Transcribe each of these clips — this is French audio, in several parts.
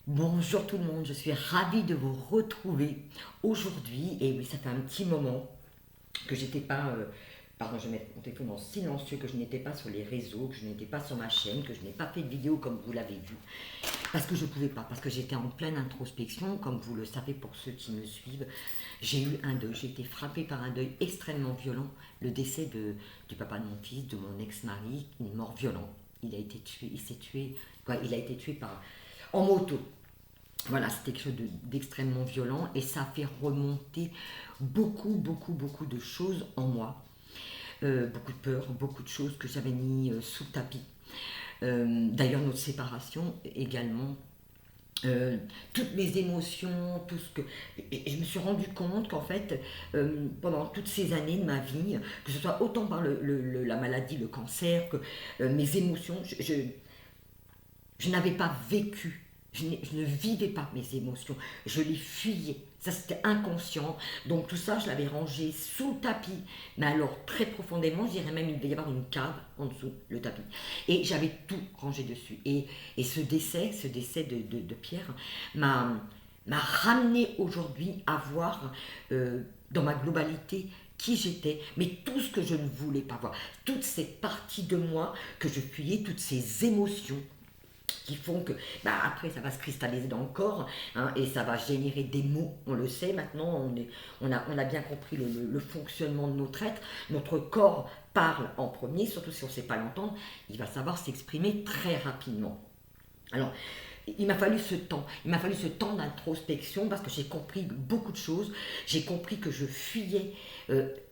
Bonjour tout le monde, je suis ravie de vous retrouver aujourd'hui. Et oui, ça fait un petit moment que j'étais pas, pardon, je vais mettre mon téléphone en silencieux, que je n'étais pas sur les réseaux, que je n'étais pas sur ma chaîne, que je n'ai pas fait de vidéo comme vous l'avez vu. Parce que je ne pouvais pas, parce que j'étais en pleine introspection, comme vous le savez pour ceux qui me suivent. J'ai eu un deuil, j'ai été frappée par un deuil extrêmement violent, le décès du papa de mon fils, de mon ex-mari, une mort violente. Il a été tué, il s'est tué, quoi, il a été tué en moto. Voilà, c'était quelque chose d'extrêmement violent et ça a fait remonter beaucoup de choses en moi. Beaucoup de peur, beaucoup de choses que j'avais mis sous le tapis. D'ailleurs, notre séparation également. Toutes mes émotions, tout ce que... Et je me suis rendu compte qu'en fait, pendant toutes ces années de ma vie, que ce soit autant par la maladie, le cancer, que mes émotions, je n'avais pas vécu, je ne vivais pas mes émotions, je les fuyais. Ça, c'était inconscient. Donc tout ça, je l'avais rangé sous le tapis. Mais alors, très profondément, je dirais même il devait y avoir une cave en dessous le tapis. Et j'avais tout rangé dessus. Et ce décès de Pierre m'a ramené aujourd'hui à voir dans ma globalité qui j'étais, mais tout ce que je ne voulais pas voir, toute cette partie de moi que je fuyais, toutes ces émotions qui font que, après ça va se cristalliser dans le corps, hein, et ça va générer des mots, on le sait maintenant, on a bien compris le fonctionnement de notre être, notre corps parle en premier, surtout si on ne sait pas l'entendre, il va savoir s'exprimer très rapidement. Alors, il m'a fallu ce temps d'introspection parce que j'ai compris beaucoup de choses, j'ai compris que je fuyais,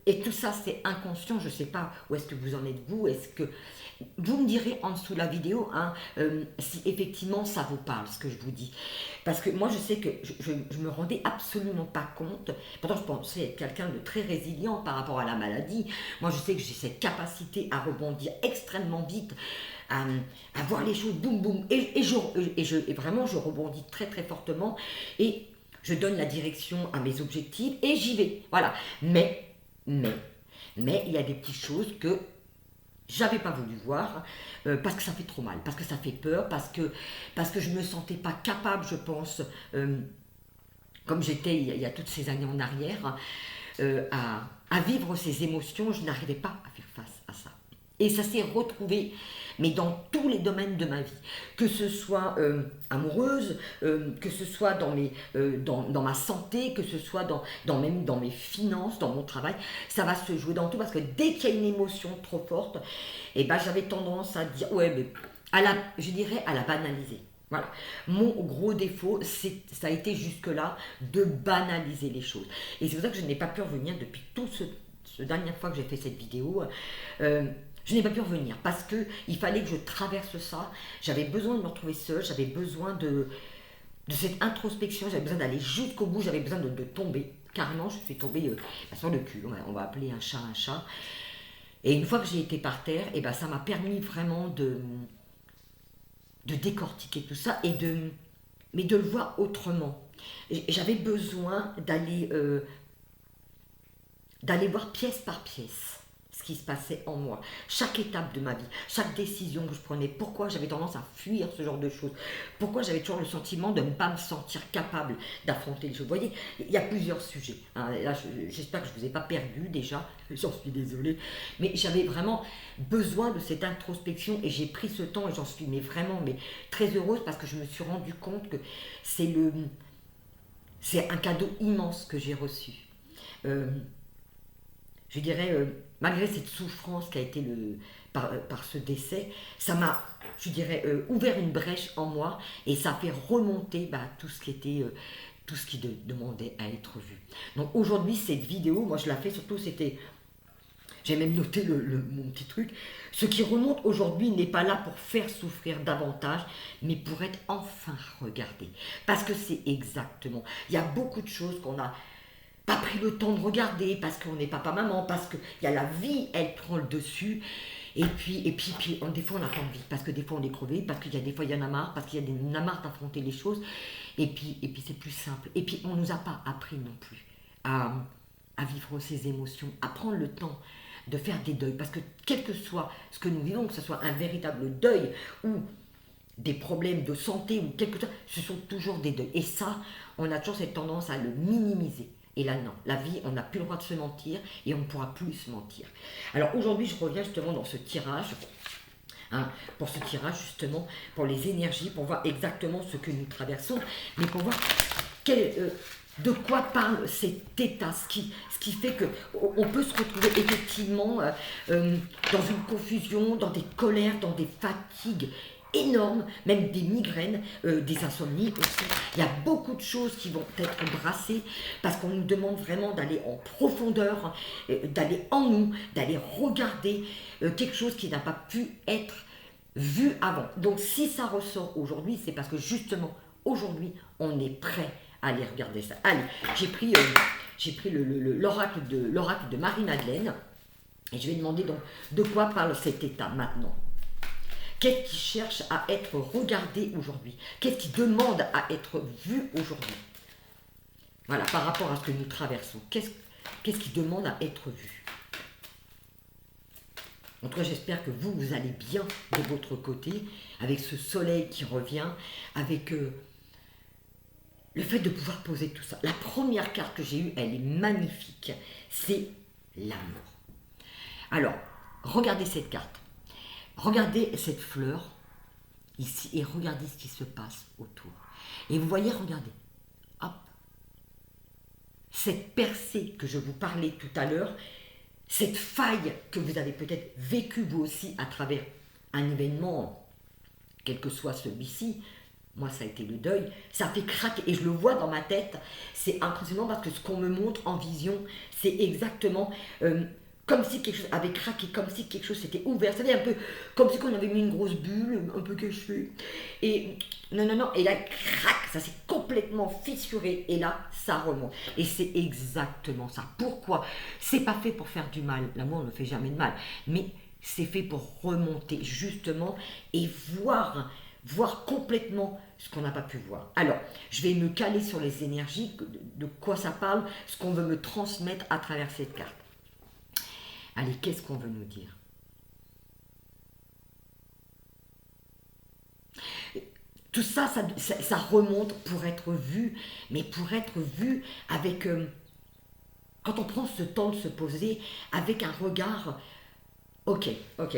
et tout ça c'est inconscient, je ne sais pas où est-ce que vous en êtes vous, est-ce que vous me direz en dessous de la vidéo si effectivement ça vous parle ce que je vous dis. Parce que moi je sais que je me rendais absolument pas compte, pourtant je pensais être quelqu'un de très résilient par rapport à la maladie, moi je sais que j'ai cette capacité à rebondir extrêmement vite, à voir les choses boum boum, et vraiment je rebondis très fortement, et je donne la direction à mes objectifs, et j'y vais, voilà. Mais, mais il y a des petites choses que j'avais pas voulu voir, parce que ça fait trop mal, parce que ça fait peur, parce que je me sentais pas capable, je pense, comme j'étais il y a toutes ces années en arrière, à vivre ces émotions, je n'arrivais pas à faire face à ça. Et ça s'est retrouvé, mais dans tous les domaines de ma vie, que ce soit amoureuse, que ce soit dans ma santé, que ce soit même dans mes finances, dans mon travail, ça va se jouer dans tout, parce que dès qu'il y a une émotion trop forte, j'avais tendance à dire, ouais, mais je dirais à la banaliser. Voilà. Mon gros défaut, ça a été jusque-là de banaliser les choses. Et c'est pour ça que je n'ai pas pu revenir depuis ce dernière fois que j'ai fait cette vidéo. Je n'ai pas pu revenir parce qu'il fallait que je traverse ça. J'avais besoin de me retrouver seule, j'avais besoin de cette introspection, j'avais besoin d'aller jusqu'au bout, j'avais besoin de tomber. Carrément, je suis tombée sur le cul. On va appeler un chat un chat. Et une fois que j'ai été par terre, ça m'a permis vraiment de décortiquer tout ça mais de le voir autrement. J'avais besoin d'aller voir pièce par pièce ce qui se passait en moi, chaque étape de ma vie, chaque décision que je prenais, pourquoi j'avais tendance à fuir ce genre de choses, pourquoi j'avais toujours le sentiment de ne pas me sentir capable d'affronter les choses. Vous voyez, il y a plusieurs sujets, hein. Là, j'espère que je ne vous ai pas perdu déjà, j'en suis désolée, mais j'avais vraiment besoin de cette introspection, et j'ai pris ce temps, et j'en suis vraiment très heureuse, parce que je me suis rendu compte que c'est un cadeau immense que j'ai reçu. Je dirais, malgré cette souffrance qui a été par ce décès, ça m'a, je dirais, ouvert une brèche en moi, et ça a fait remonter tout ce qui était, tout ce qui demandait à être vu. Donc aujourd'hui, cette vidéo, moi je la fais surtout, j'ai même noté mon petit truc, ce qui remonte aujourd'hui n'est pas là pour faire souffrir davantage, mais pour être enfin regardé. Parce que c'est exactement, il y a beaucoup de choses qu'on a pas pris le temps de regarder, parce qu'on est papa-maman, parce qu'il y a la vie, elle prend le dessus, et puis des fois on n'a pas envie, parce que des fois on est crevé, parce qu'il y a des fois il y en a marre, parce qu'il y a en a marre d'affronter les choses, et puis c'est plus simple. Et puis on ne nous a pas appris non plus à vivre ces émotions, à prendre le temps de faire des deuils, parce que quel que soit ce que nous vivons, que ce soit un véritable deuil ou des problèmes de santé ou quelque chose, ce sont toujours des deuils. Et ça, on a toujours cette tendance à le minimiser. Et là, non. La vie, on n'a plus le droit de se mentir et on ne pourra plus se mentir. Alors aujourd'hui, je reviens justement dans ce tirage. Pour ce tirage justement, pour les énergies, pour voir exactement ce que nous traversons, mais pour voir de quoi parle cet état, ce qui fait qu'on peut se retrouver effectivement dans une confusion, dans des colères, dans des fatigues énormes, même des migraines, des insomnies aussi. Il y a beaucoup de choses qui vont être brassées parce qu'on nous demande vraiment d'aller en profondeur, d'aller en nous, d'aller regarder quelque chose qui n'a pas pu être vu avant. Donc si ça ressort aujourd'hui, c'est parce que justement aujourd'hui on est prêt à aller regarder ça. Allez, j'ai pris l'oracle de Marie-Madeleine et je vais demander donc de quoi parle cet état maintenant. Qu'est-ce qui cherche à être regardé aujourd'hui? Qu'est-ce qui demande à être vu aujourd'hui? Voilà, par rapport à ce que nous traversons. Qu'est-ce qui demande à être vu? En tout cas, j'espère que vous allez bien de votre côté, avec ce soleil qui revient, avec le fait de pouvoir poser tout ça. La première carte que j'ai eue, elle est magnifique. C'est l'amour. Alors, regardez cette carte. Regardez cette fleur ici et regardez ce qui se passe autour. Et vous voyez, regardez, hop, cette percée que je vous parlais tout à l'heure, cette faille que vous avez peut-être vécue vous aussi à travers un événement, quel que soit celui-ci, moi ça a été le deuil, ça fait craquer et je le vois dans ma tête, c'est impressionnant parce que ce qu'on me montre en vision, c'est exactement comme si quelque chose avait craqué, comme si quelque chose s'était ouvert, vous savez, un peu comme si on avait mis une grosse bulle, un peu cachée, et non, et là, crac, ça s'est complètement fissuré, et là, ça remonte, et c'est exactement ça. Pourquoi? C'est pas fait pour faire du mal, l'amour ne fait jamais de mal, mais c'est fait pour remonter, justement, et voir complètement ce qu'on n'a pas pu voir. Alors, je vais me caler sur les énergies, de quoi ça parle, ce qu'on veut me transmettre à travers cette carte. Allez, qu'est-ce qu'on veut nous dire? Tout ça, ça remonte pour être vu, mais pour être vu avec... quand on prend ce temps de se poser, avec un regard... Ok,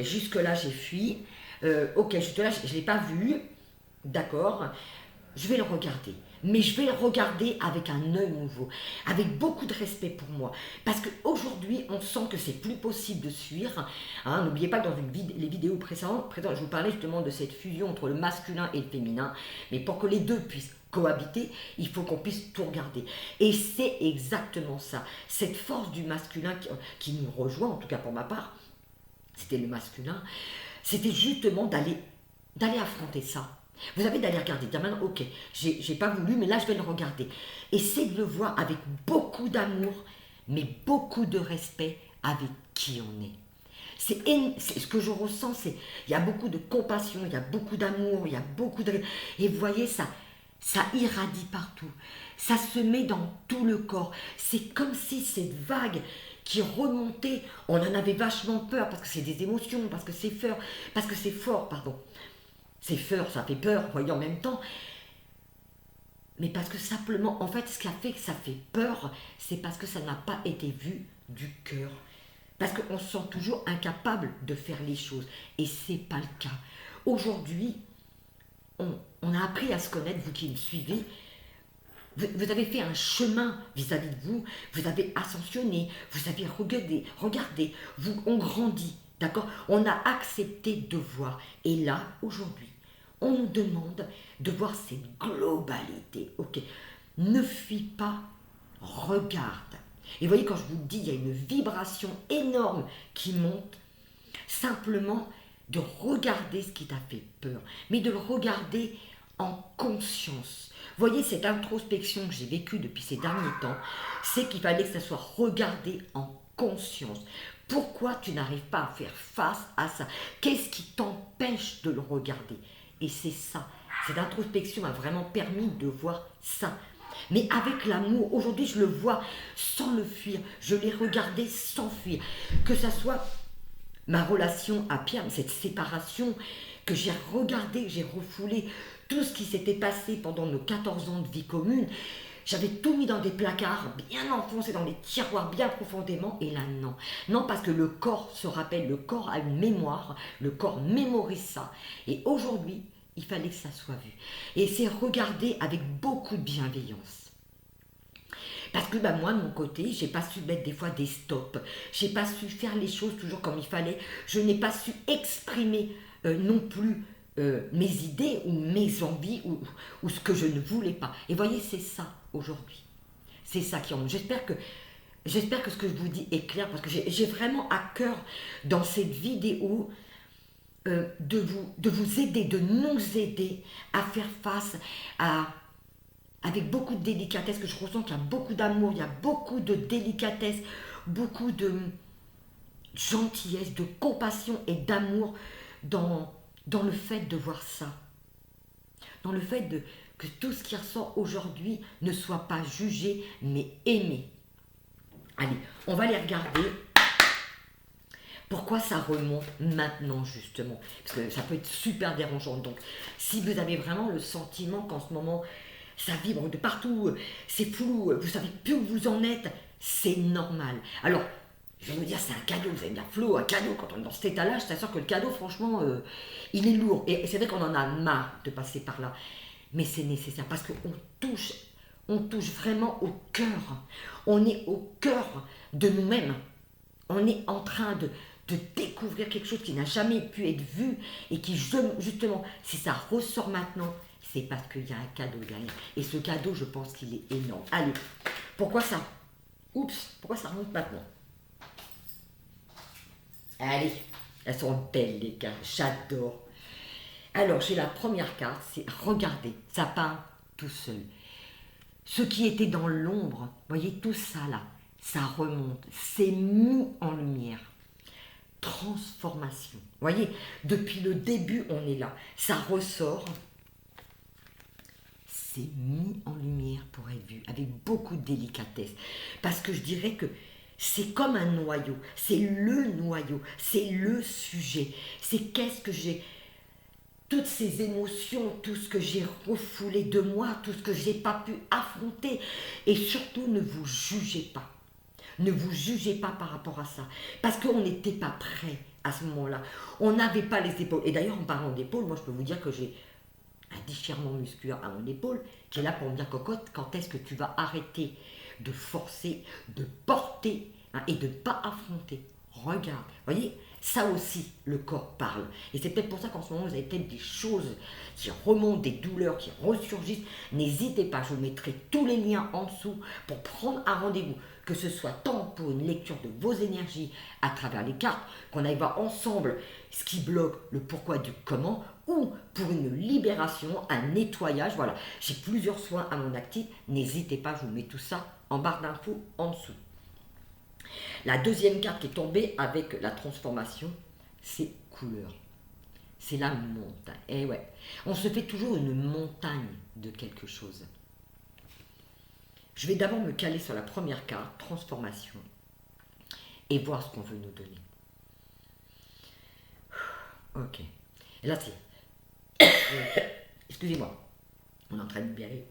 jusque-là j'ai fui. Ok, jusque-là je ne l'ai pas vu. D'accord, je vais le regarder. Mais je vais le regarder avec un œil nouveau, avec beaucoup de respect pour moi. Parce qu'aujourd'hui, on sent que c'est plus possible de suivre. N'oubliez pas que dans les vidéos précédentes, je vous parlais justement de cette fusion entre le masculin et le féminin. Mais pour que les deux puissent cohabiter, il faut qu'on puisse tout regarder. Et c'est exactement ça. Cette force du masculin qui nous rejoint, en tout cas pour ma part, c'était le masculin, c'était justement d'aller affronter ça. Vous avez d'aller regarder, dire maintenant, ok, j'ai pas voulu, mais là je vais le regarder. Essayez de le voir avec beaucoup d'amour, mais beaucoup de respect avec qui on est. C'est ce que je ressens, il y a beaucoup de compassion, il y a beaucoup d'amour, il y a beaucoup de... Et vous voyez, ça irradie partout. Ça se met dans tout le corps. C'est comme si cette vague qui remontait, on en avait vachement peur, parce que c'est des émotions, parce que c'est fort, pardon. C'est fort, ça fait peur, vous voyez, en même temps. Mais parce que simplement, en fait, ce qui a fait que ça fait peur, c'est parce que ça n'a pas été vu du cœur. Parce qu'on se sent toujours incapable de faire les choses. Et ce n'est pas le cas. Aujourd'hui, on a appris à se connaître, vous qui me suivez. Vous avez fait un chemin vis-à-vis de vous. Vous avez ascensionné, vous avez regardé, on grandit. D'accord? On a accepté de voir. Et là, aujourd'hui, on nous demande de voir cette globalité. Ok, ne fuis pas, regarde. Et vous voyez, quand je vous dis, il y a une vibration énorme qui monte, simplement de regarder ce qui t'a fait peur, mais de le regarder en conscience. Vous voyez, cette introspection que j'ai vécue depuis ces derniers temps, c'est qu'il fallait que ça soit regardé en conscience. Pourquoi tu n'arrives pas à faire face à ça? Qu'est-ce qui t'empêche de le regarder? Et c'est ça. Cette introspection m'a vraiment permis de voir ça. Mais avec l'amour, aujourd'hui je le vois sans le fuir. Je l'ai regardé sans fuir. Que ça soit ma relation à Pierre, cette séparation, que j'ai regardé, j'ai refoulé tout ce qui s'était passé pendant nos 14 ans de vie commune. J'avais tout mis dans des placards, bien enfoncé dans des tiroirs, bien profondément. Et là, non. Non, parce que le corps se rappelle, le corps a une mémoire, le corps mémorise ça. Et aujourd'hui, il fallait que ça soit vu. Et c'est regardé avec beaucoup de bienveillance. Parce que moi, de mon côté, j'ai pas su mettre des fois des stops. J'ai pas su faire les choses toujours comme il fallait. Je n'ai pas su exprimer non plus mes idées ou mes envies ou ce que je ne voulais pas. Et voyez, c'est ça aujourd'hui. C'est ça qui en monte. J'espère que ce que je vous dis est clair parce que j'ai vraiment à cœur dans cette vidéo de vous aider, de nous aider à faire face avec beaucoup de délicatesse, que je ressens qu'il y a beaucoup d'amour, il y a beaucoup de délicatesse, beaucoup de gentillesse, de compassion et d'amour dans le fait de voir ça. Dans le fait que tout ce qui ressort aujourd'hui ne soit pas jugé, mais aimé. Allez, on va les regarder. Pourquoi ça remonte maintenant, justement? Parce que ça peut être super dérangeant. Donc, si vous avez vraiment le sentiment qu'en ce moment, ça vibre de partout, c'est flou, vous savez plus où vous en êtes, c'est normal. Alors, je vais vous dire, c'est un cadeau, vous allez me dire, Flo, un cadeau, quand on est dans cet état-là, je t'assure que le cadeau, franchement, il est lourd. Et c'est vrai qu'on en a marre de passer par là. Mais c'est nécessaire, parce qu'on touche vraiment au cœur. On est au cœur de nous-mêmes. On est en train de découvrir quelque chose qui n'a jamais pu être vu et qui, justement, si ça ressort maintenant, c'est parce qu'il y a un cadeau derrière. Et ce cadeau, je pense qu'il est énorme. Allez, pourquoi ça remonte maintenant? Allez, elles sont belles les cartes, j'adore. Alors, j'ai la première carte, c'est regardez, ça peint tout seul. Ce qui était dans l'ombre, voyez tout ça là, ça remonte, c'est mis en lumière. Transformation. Voyez, depuis le début, on est là. Ça ressort. C'est mis en lumière pour être vu, avec beaucoup de délicatesse. Parce que je dirais que c'est comme un noyau. C'est le noyau. C'est le sujet. C'est qu'est-ce que j'ai... Toutes ces émotions, tout ce que j'ai refoulé de moi, tout ce que j'ai pas pu affronter. Et surtout, ne vous jugez pas. Ne vous jugez pas par rapport à ça. Parce qu'on n'était pas prêt à ce moment-là. On n'avait pas les épaules. Et d'ailleurs, en parlant d'épaules, moi je peux vous dire que j'ai un déchirement musculaire à mon épaule qui est là pour me dire, cocotte, quand est-ce que tu vas arrêter de forcer, de porter et de ne pas affronter? Regarde, voyez, ça aussi, le corps parle. Et c'est peut-être pour ça qu'en ce moment, vous avez peut-être des choses qui remontent, des douleurs qui ressurgissent. N'hésitez pas, je vous mettrai tous les liens en dessous pour prendre un rendez-vous. Que ce soit tant pour une lecture de vos énergies à travers les cartes, qu'on aille voir ensemble ce qui bloque, le pourquoi du comment, ou pour une libération, un nettoyage. Voilà, j'ai plusieurs soins à mon actif. N'hésitez pas, je vous mets tout ça en barre d'infos en dessous. La deuxième carte qui est tombée avec la transformation, c'est couleur. C'est la montagne. Et ouais, on se fait toujours une montagne de quelque chose. Je vais d'abord me caler sur la première carte, transformation, et voir ce qu'on veut nous donner. Ok. Et là, c'est... Excusez-moi, on est en train de libérer.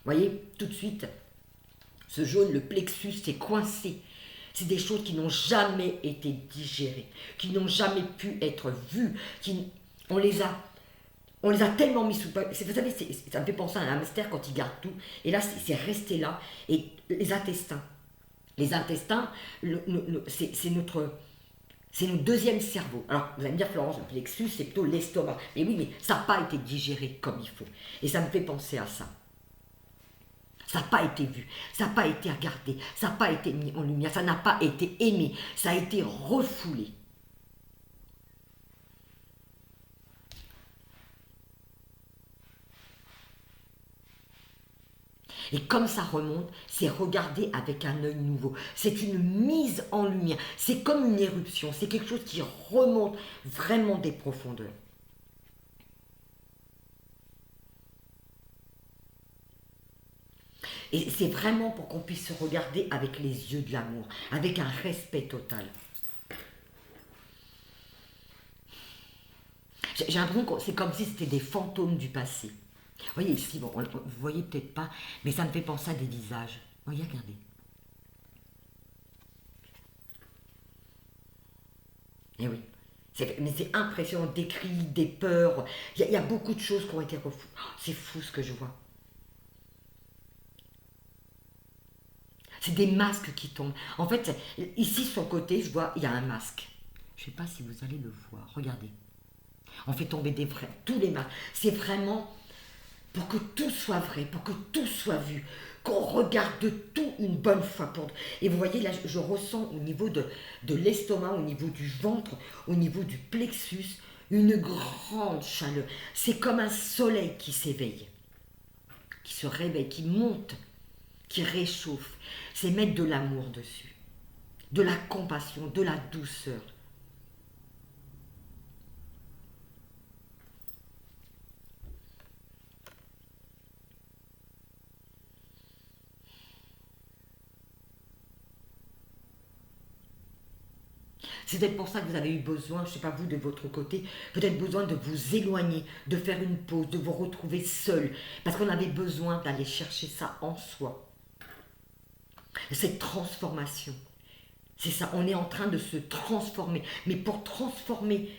Vous voyez, tout de suite, ce jaune, le plexus, c'est coincé. C'est des choses qui n'ont jamais été digérées, qui n'ont jamais pu être vues, on les a tellement mis sous... Vous savez, ça me fait penser à un hamster quand il garde tout. Et là, c'est resté là. Et les intestins, c'est notre deuxième cerveau. Alors, vous allez me dire, Florence, le plexus, c'est plutôt l'estomac. Mais oui, mais ça n'a pas été digéré comme il faut. Et ça me fait penser à ça. Ça n'a pas été vu, ça n'a pas été regardé, ça n'a pas été mis en lumière, ça n'a pas été aimé, ça a été refoulé. Et comme ça remonte, c'est regardé avec un œil nouveau. C'est une mise en lumière. C'est comme une éruption. C'est quelque chose qui remonte vraiment des profondeurs. Et c'est vraiment pour qu'on puisse se regarder avec les yeux de l'amour, avec un respect total. J'ai l'impression que c'est comme si c'était des fantômes du passé. Vous voyez ici, bon, vous voyez peut-être pas, mais ça me fait penser à des visages. Vous voyez, regardez. Eh oui. Mais c'est impressionnant, des cris, des peurs. Il y a beaucoup de choses qui ont été refouées. Oh, c'est fou ce que je vois. C'est des masques qui tombent. En fait, ici sur le côté, je vois, il y a un masque. Je ne sais pas si vous allez le voir. Regardez. On fait tomber des vrais, tous les masques. C'est vraiment pour que tout soit vrai, pour que tout soit vu, qu'on regarde tout une bonne fois pour... Et vous voyez, là, je ressens au niveau de l'estomac, au niveau du ventre, au niveau du plexus, une grande chaleur. C'est comme un soleil qui s'éveille, qui se réveille, qui monte, qui réchauffe. C'est mettre de l'amour dessus, de la compassion, de la douceur. C'est peut-être pour ça que vous avez eu besoin, je ne sais pas vous de votre côté, peut-être besoin de vous éloigner, de faire une pause, de vous retrouver seul, parce qu'on avait besoin d'aller chercher ça en soi. Cette transformation, c'est ça, on est en train de se transformer. Mais pour transformer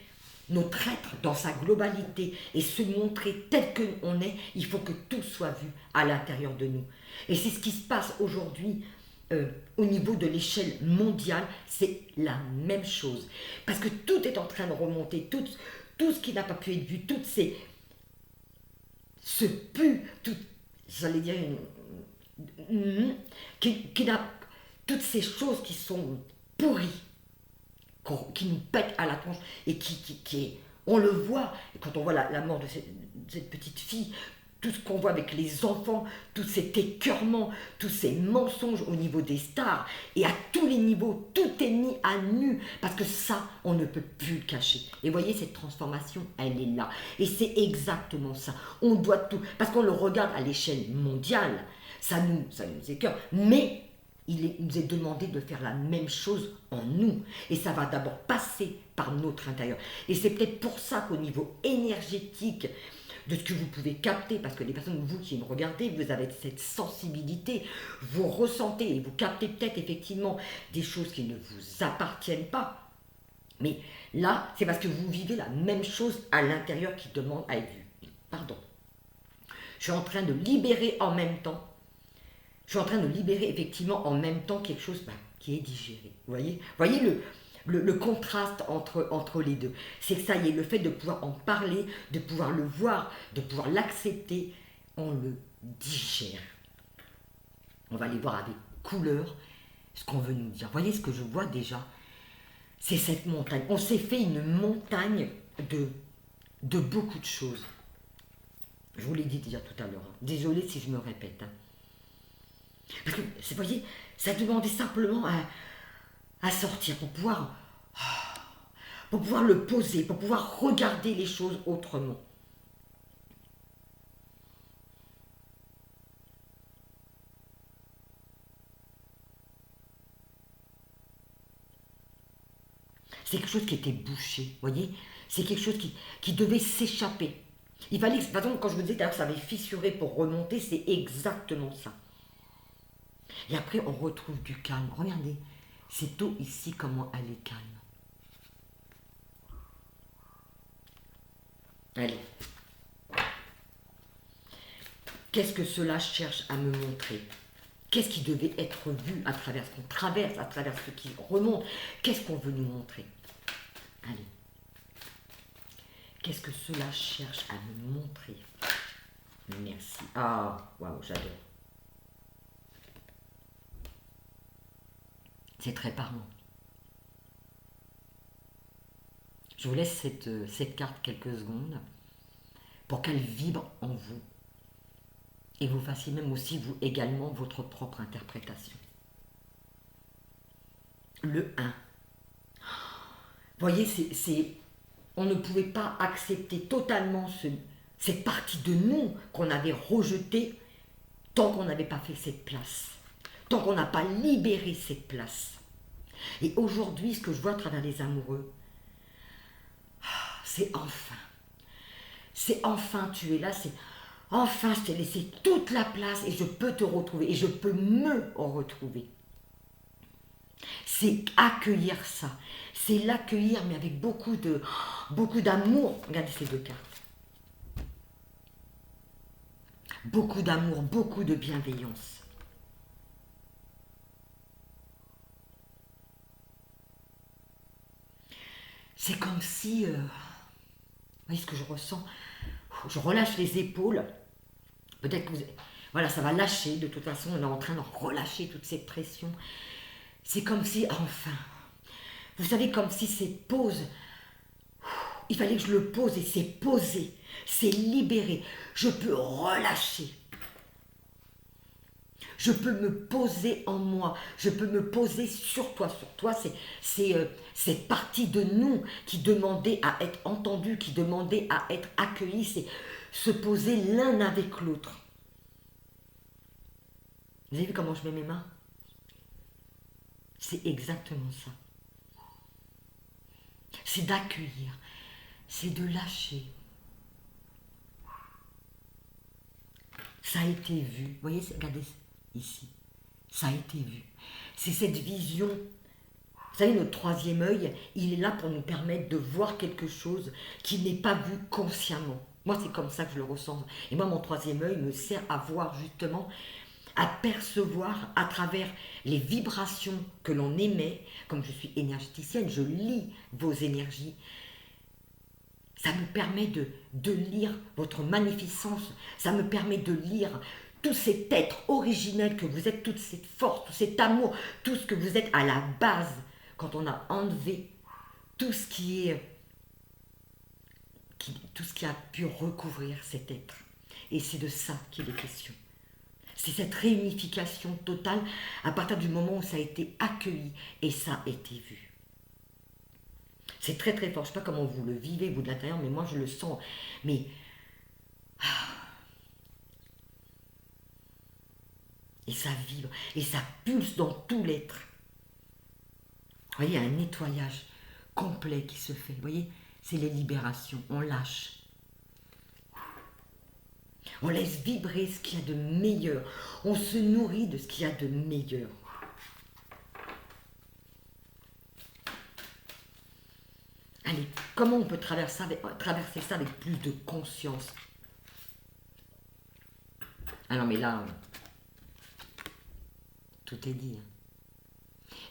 notre être dans sa globalité et se montrer tel qu'on est, il faut que tout soit vu à l'intérieur de nous. Et c'est ce qui se passe aujourd'hui au niveau de l'échelle mondiale, c'est la même chose. Parce que tout est en train de remonter, tout ce qui n'a pas pu être vu, toutes ces... ce pu, tout, j'allais dire, qui n'a... toutes ces choses qui sont pourries, qui nous pètent à la tronche et qui on le voit, et quand on voit la mort de cette petite fille, tout ce qu'on voit avec les enfants, tout cet écœurement, tous ces mensonges au niveau des stars, et à tous les niveaux, tout est mis à nu, parce que ça, on ne peut plus le cacher. Et voyez, cette transformation, elle est là. Et c'est exactement ça. On doit tout, parce qu'on le regarde à l'échelle mondiale, ça nous écœure, mais nous est demandé de faire la même chose en nous. Et ça va d'abord passer par notre intérieur. Et c'est peut-être pour ça qu'au niveau énergétique, de ce que vous pouvez capter, parce que les personnes, vous qui me regardez, vous avez cette sensibilité, vous ressentez et vous captez peut-être effectivement des choses qui ne vous appartiennent pas. Mais là, c'est parce que vous vivez la même chose à l'intérieur qui demande à être vue. Pardon. Je suis en train de libérer en même temps. Je suis en train de libérer effectivement en même temps quelque chose qui est digéré. Vous voyez le contraste entre les deux. C'est que ça y est, le fait de pouvoir en parler, de pouvoir le voir, de pouvoir l'accepter, on le digère. On va aller voir avec couleur ce qu'on veut nous dire. Vous voyez ce que je vois déjà? C'est cette montagne. On s'est fait une montagne de beaucoup de choses. Je vous l'ai dit déjà tout à l'heure. Désolée si je me répète. Parce que, vous voyez, ça demandait simplement à sortir pour pouvoir le poser, pour pouvoir regarder les choses autrement. C'est quelque chose qui était bouché, vous voyez. C'est quelque chose qui devait s'échapper. Il fallait, par exemple, quand je vous disais que ça avait fissuré pour remonter, c'est exactement ça. Et après, on retrouve du calme. Regardez, cette eau ici, comment elle est calme. Allez. Qu'est-ce que cela cherche à me montrer? Qu'est-ce qui devait être vu à travers ce qu'on traverse, à travers ce qui remonte? Qu'est-ce qu'on veut nous montrer? Allez. Qu'est-ce que cela cherche à me montrer? Merci. Ah, waouh, j'adore. C'est très parlant. Je vous laisse cette carte quelques secondes pour qu'elle vibre en vous. Et vous fassiez même aussi, vous également, votre propre interprétation. Le 1. Vous voyez, on ne pouvait pas accepter totalement cette partie de nous qu'on avait rejetée tant qu'on n'avait pas fait cette place, tant qu'on n'a pas libéré cette place. Et aujourd'hui, ce que je vois à travers les amoureux, c'est enfin, C'est enfin tu es là, c'est enfin je t'ai laissé toute la place et je peux te retrouver et je peux me retrouver. C'est accueillir ça. C'est l'accueillir, mais avec beaucoup d'amour. Regardez ces deux cartes. Beaucoup d'amour, beaucoup de bienveillance. C'est comme si, vous voyez ce que je ressens? Je relâche les épaules. Peut-être que voilà, ça va lâcher. De toute façon, on est en train de relâcher toute cette pression. C'est comme si, enfin, vous savez, comme si cette pause, il fallait que je le pose et c'est posé, c'est libéré. Je peux relâcher. Je peux me poser en moi, je peux me poser sur toi. Sur toi, c'est cette partie de nous qui demandait à être entendue, qui demandait à être accueillie, c'est se poser l'un avec l'autre. Vous avez vu comment je mets mes mains? C'est exactement ça. C'est d'accueillir, c'est de lâcher. Ça a été vu. Vous voyez, regardez ici. Ça a été vu. C'est cette vision. Vous savez, notre troisième œil, il est là pour nous permettre de voir quelque chose qui n'est pas vu consciemment. Moi, c'est comme ça que je le ressens. Et moi, mon troisième œil me sert à voir justement, à percevoir à travers les vibrations que l'on émet. Comme je suis énergéticienne, je lis vos énergies. Ça me permet de lire votre magnificence. Ça me permet de lire tout cet être originel que vous êtes, toute cette force, tout cet amour, tout ce que vous êtes à la base, quand on a enlevé tout ce qui est, tout ce qui a pu recouvrir cet être. Et c'est de ça qu'il est question. C'est cette réunification totale à partir du moment où ça a été accueilli et ça a été vu. C'est très très fort. Je ne sais pas comment vous le vivez, vous de l'intérieur, mais moi je le sens. Mais et ça vibre, et ça pulse dans tout l'être. Vous voyez, un nettoyage complet qui se fait. Vous voyez, c'est les libérations. On lâche. On laisse vibrer ce qu'il y a de meilleur. On se nourrit de ce qu'il y a de meilleur. Allez, comment on peut traverser ça avec plus de conscience? Ah non, mais là, tout est dit.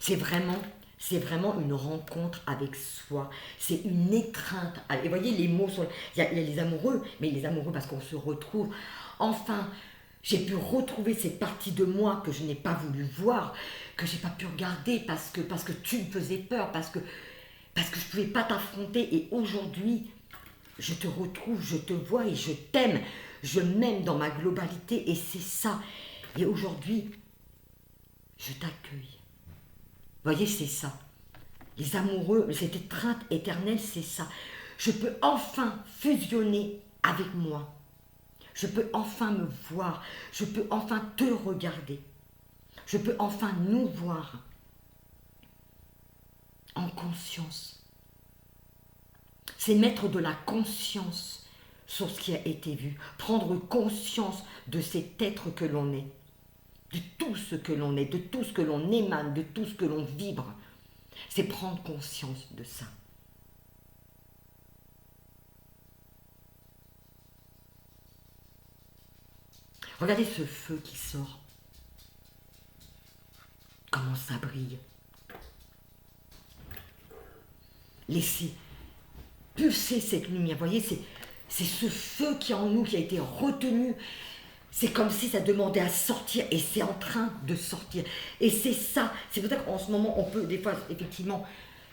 C'est vraiment une rencontre avec soi. C'est une étreinte. Et voyez, les mots sont... Il y a les amoureux, mais les amoureux parce qu'on se retrouve. Enfin, j'ai pu retrouver cette partie de moi que je n'ai pas voulu voir, que j'ai pas pu regarder parce que tu me faisais peur, parce que je ne pouvais pas t'affronter. Et aujourd'hui, je te retrouve, je te vois et je t'aime. Je m'aime dans ma globalité et c'est ça. Et aujourd'hui, je t'accueille. Vous voyez, c'est ça. Les amoureux, cette étreinte éternelle, c'est ça. Je peux enfin fusionner avec moi. Je peux enfin me voir. Je peux enfin te regarder. Je peux enfin nous voir en conscience. C'est mettre de la conscience sur ce qui a été vu. Prendre conscience de cet être que l'on est. De tout ce que l'on est, de tout ce que l'on émane, de tout ce que l'on vibre. C'est prendre conscience de ça. Regardez ce feu qui sort. Comment ça brille. Laissez pulser cette lumière. Vous voyez, c'est ce feu qui est en nous, qui a été retenu. C'est comme si ça demandait à sortir et c'est en train de sortir. Et c'est ça. C'est pour ça qu'en ce moment, on peut des fois, effectivement,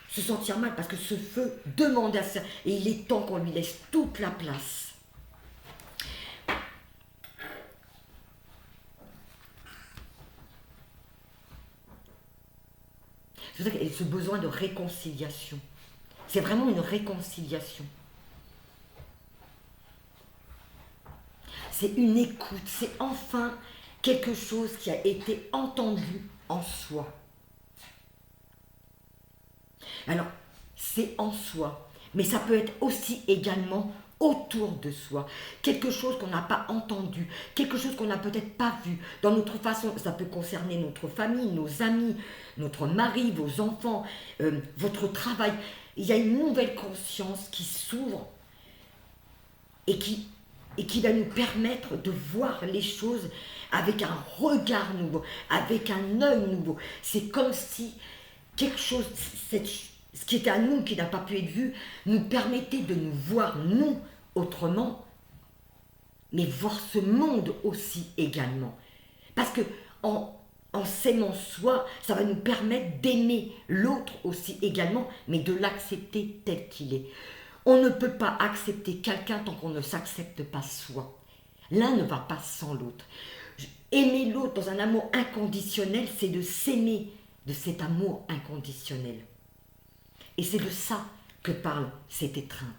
se sentir mal parce que ce feu demande à sortir. Et il est temps qu'on lui laisse toute la place. C'est pour ça qu'il y a ce besoin de réconciliation. C'est vraiment une réconciliation. C'est une écoute, c'est enfin quelque chose qui a été entendu en soi. Alors, c'est en soi, mais ça peut être aussi également autour de soi, quelque chose qu'on n'a pas entendu, quelque chose qu'on n'a peut-être pas vu dans notre façon, ça peut concerner notre famille, nos amis, notre mari, vos enfants, votre travail. Il y a une nouvelle conscience qui s'ouvre et qui va nous permettre de voir les choses avec un regard nouveau, avec un œil nouveau. C'est comme si quelque chose, ce qui était à nous, qui n'a pas pu être vu, nous permettait de nous voir, nous, autrement, mais voir ce monde aussi également. Parce que en s'aimant soi, ça va nous permettre d'aimer l'autre aussi également, mais de l'accepter tel qu'il est. On ne peut pas accepter quelqu'un tant qu'on ne s'accepte pas soi. L'un ne va pas sans l'autre. Aimer l'autre dans un amour inconditionnel, c'est de s'aimer de cet amour inconditionnel. Et c'est de ça que parle cette étreinte.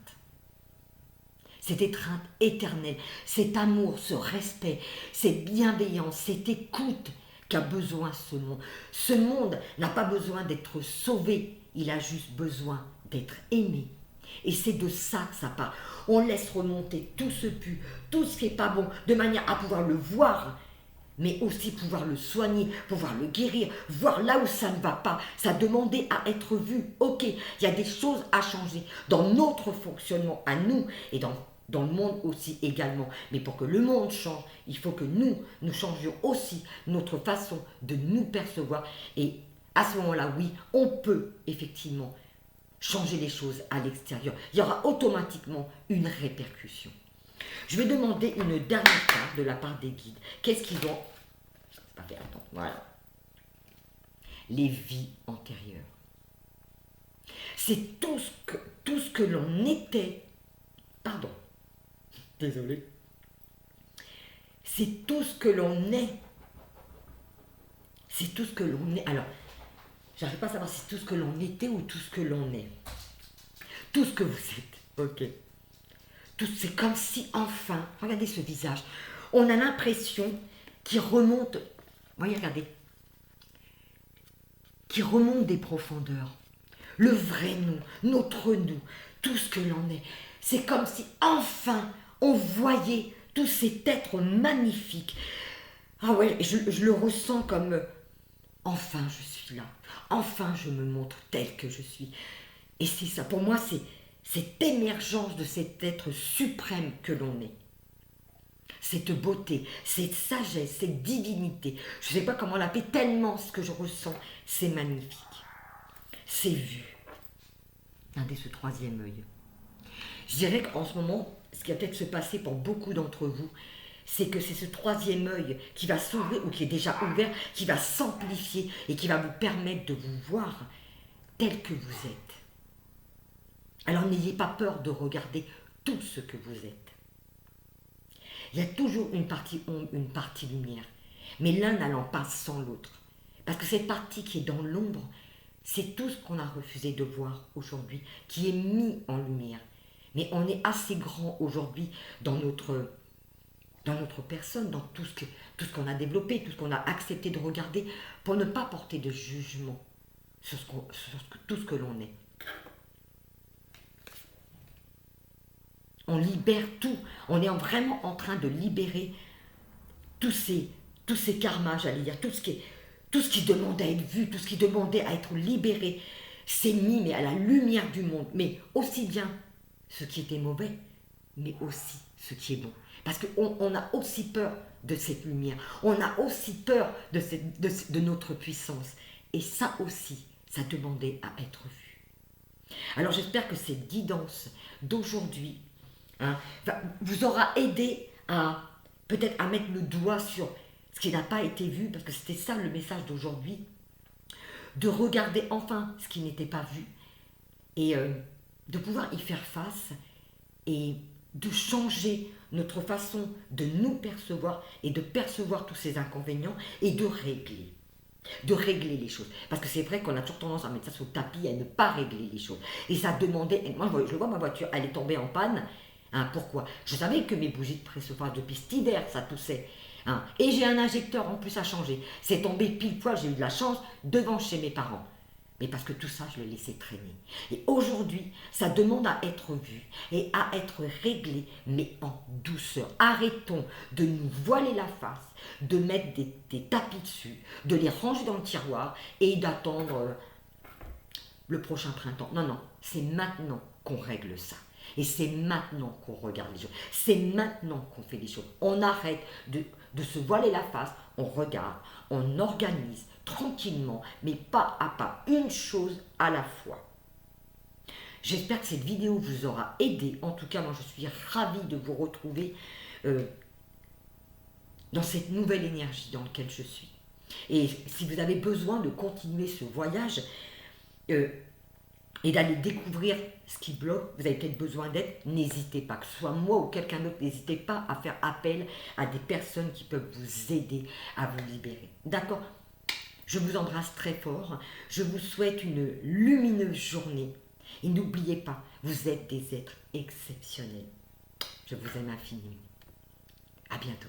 Cette étreinte éternelle, cet amour, ce respect, cette bienveillance, cette écoute qu'a besoin ce monde. Ce monde n'a pas besoin d'être sauvé, il a juste besoin d'être aimé. Et c'est de ça que ça parle. On laisse remonter tout ce pu, tout ce qui n'est pas bon, de manière à pouvoir le voir, mais aussi pouvoir le soigner, pouvoir le guérir, voir là où ça ne va pas, ça demandait à être vu. Ok, il y a des choses à changer dans notre fonctionnement à nous et dans le monde aussi également. Mais pour que le monde change, il faut que nous changions aussi notre façon de nous percevoir. Et à ce moment-là, oui, on peut effectivement changer les choses à l'extérieur. Il y aura automatiquement une répercussion. Je vais demander une dernière carte de la part des guides. Qu'est-ce qu'ils ont? C'est pas fait, attends, voilà. Les vies antérieures. C'est tout ce que l'on était. Pardon. Désolé. C'est tout ce que l'on est. C'est tout ce que l'on est. Alors, j'arrive pas à savoir si c'est tout ce que l'on était ou tout ce que l'on est. Tout ce que vous êtes. Ok. C'est comme si enfin, regardez ce visage, on a l'impression qu'il remonte, voyez, regardez, qui remonte des profondeurs. Le vrai nous, notre nous, tout ce que l'on est. C'est comme si enfin on voyait tout cet être magnifique. Ah ouais, je le ressens comme enfin je suis là, enfin je me montre tel que je suis. Et c'est ça, pour moi c'est cette émergence de cet être suprême que l'on est. Cette beauté, cette sagesse, cette divinité. Je ne sais pas comment l'appeler, tellement ce que je ressens, c'est magnifique. C'est vu. Regardez ce troisième œil. Je dirais qu'en ce moment, ce qui va peut-être se passer pour beaucoup d'entre vous, c'est que c'est ce troisième œil qui va s'ouvrir, ou qui est déjà ouvert, qui va s'amplifier et qui va vous permettre de vous voir tel que vous êtes. Alors n'ayez pas peur de regarder tout ce que vous êtes. Il y a toujours une partie ombre, une partie lumière. Mais l'un n'allant pas sans l'autre. Parce que cette partie qui est dans l'ombre, c'est tout ce qu'on a refusé de voir aujourd'hui, qui est mis en lumière. Mais on est assez grand aujourd'hui dans notre personne, dans tout ce qu'on a développé, tout ce qu'on a accepté de regarder, pour ne pas porter de jugement sur tout ce que l'on est. On libère tout. On est vraiment en train de libérer tous ces karmas, j'allais dire, tout ce qui demandait à être vu, tout ce qui demandait à être libéré, c'est mis mais à la lumière du monde. Mais aussi bien ce qui était mauvais, mais aussi ce qui est bon. Parce qu'on a aussi peur de cette lumière. On a aussi peur de notre puissance. Et ça aussi, ça demandait à être vu. Alors j'espère que cette guidance d'aujourd'hui vous aura aidé à peut-être à mettre le doigt sur ce qui n'a pas été vu, parce que c'était ça le message d'aujourd'hui, de regarder enfin ce qui n'était pas vu et de pouvoir y faire face et de changer notre façon de nous percevoir et de percevoir tous ces inconvénients et de régler les choses. Parce que c'est vrai qu'on a toujours tendance à mettre ça sur le tapis et à ne pas régler les choses. Et ça demandait, moi je vois ma voiture, elle est tombée en panne. Pourquoi? Je savais que mes bougies de préchauffage depuis cet hiver, ça toussait. Et j'ai un injecteur en plus à changer. C'est tombé pile poil, j'ai eu de la chance, devant chez mes parents. Mais parce que tout ça, je l'ai laissé traîner. Et aujourd'hui, ça demande à être vu et à être réglé, mais en douceur. Arrêtons de nous voiler la face, de mettre des tapis dessus, de les ranger dans le tiroir et d'attendre le prochain printemps. Non, non, c'est maintenant qu'on règle ça. Et c'est maintenant qu'on regarde les choses. C'est maintenant qu'on fait les choses. On arrête de se voiler la face, on regarde, on organise tranquillement, mais pas à pas, une chose à la fois. J'espère que cette vidéo vous aura aidé. En tout cas, moi, je suis ravie de vous retrouver dans cette nouvelle énergie dans laquelle je suis. Et si vous avez besoin de continuer ce voyage et d'aller découvrir ce qui bloque, vous avez peut-être besoin d'aide, n'hésitez pas, que ce soit moi ou quelqu'un d'autre, n'hésitez pas à faire appel à des personnes qui peuvent vous aider à vous libérer. D'accord ? Je vous embrasse très fort, je vous souhaite une lumineuse journée et n'oubliez pas, vous êtes des êtres exceptionnels. Je vous aime infiniment. À bientôt.